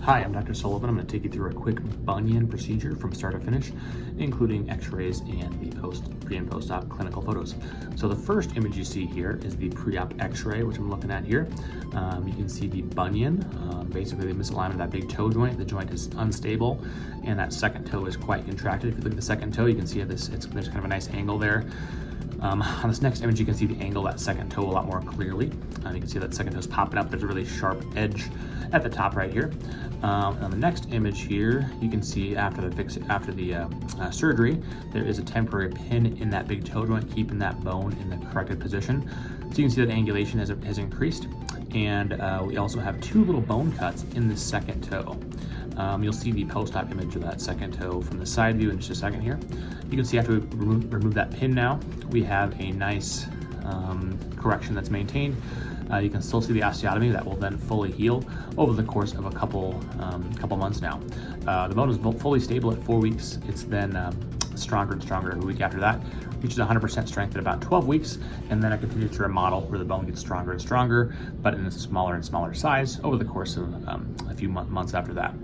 Hi, I'm Dr. Sullivan. I'm going to take you through a quick bunion procedure from start to finish, including x-rays and the pre and post-op clinical photos. So the first image you see here is the pre-op x-ray, which I'm looking at here. You can see the bunion, basically the misalignment of that big toe joint. The joint is unstable, and that second toe is quite contracted. If you look at the second toe, you can see there's kind of a nice angle there. On this next image, you can see the angle of that second toe a lot more clearly. You can see that second toe is popping up. There's a really sharp edge at the top right here. On the next image here, you can see after the surgery, there is a temporary pin in that big toe joint, keeping that bone in the corrected position. So you can see that angulation has increased. And we also have two little bone cuts in the second toe. You'll see the post-op image of that second toe from the side view in just a second here. You can see after we remove that pin now, we have a nice correction that's maintained. You can still see the osteotomy that will then fully heal over the course of a couple months now. The bone is fully stable at 4 weeks. It's then stronger and stronger every week after that. Reaches 100% strength at about 12 weeks, and then it continues to remodel where the bone gets stronger and stronger, but in a smaller and smaller size over the course of a few months after that.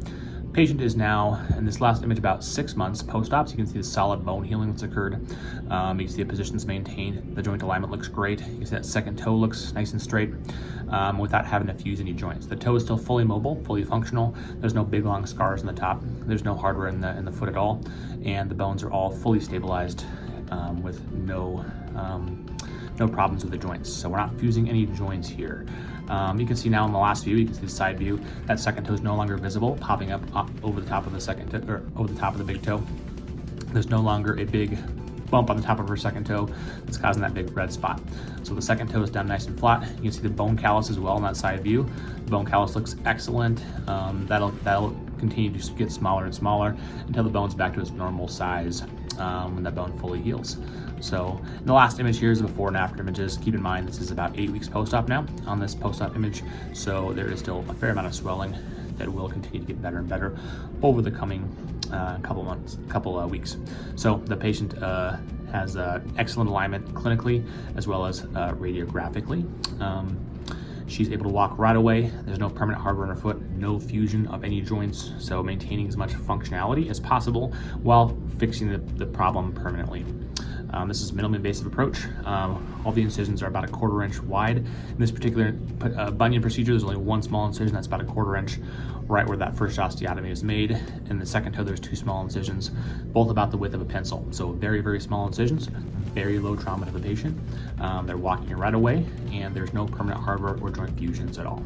Patient is now, in this last image, about 6 months post-op. So you can see the solid bone healing that's occurred. You can see the position's maintained. The joint alignment looks great. You can see that second toe looks nice and straight without having to fuse any joints. The toe is still fully mobile, fully functional. There's no big long scars on the top. There's no hardware in the foot at all. And the bones are all fully stabilized with no problems with the joints. So we're not fusing any joints here. You can see now in the last view, you can see the side view, that second toe is no longer visible, popping up over the top of the second toe, or over the top of the big toe. There's no longer a big bump on the top of her second toe that's causing that big red spot. So the second toe is down nice and flat. You can see the bone callus as well in that side view. The bone callus looks excellent. That'll continue to get smaller and smaller until the bone's back to its normal size when that bone fully heals. So in the last image here is the before and after images. Keep in mind this is about 8 weeks post-op now on this post-op image, so there is still a fair amount of swelling that will continue to get better and better over the coming couple weeks. So the patient has excellent alignment clinically as well as radiographically. She's able to walk right away. There's no permanent hardware in her foot, no fusion of any joints, so maintaining as much functionality as possible while fixing the problem permanently. This is a minimally invasive approach. All the incisions are about a 1/4 inch wide. In this particular bunion procedure, there's only one small incision that's about a 1/4 inch right where that first osteotomy is made. In the second toe, there's two small incisions, both about the width of a pencil. So very, very small incisions, very low trauma to the patient. They're walking right away, and there's no permanent hardware or joint fusions at all.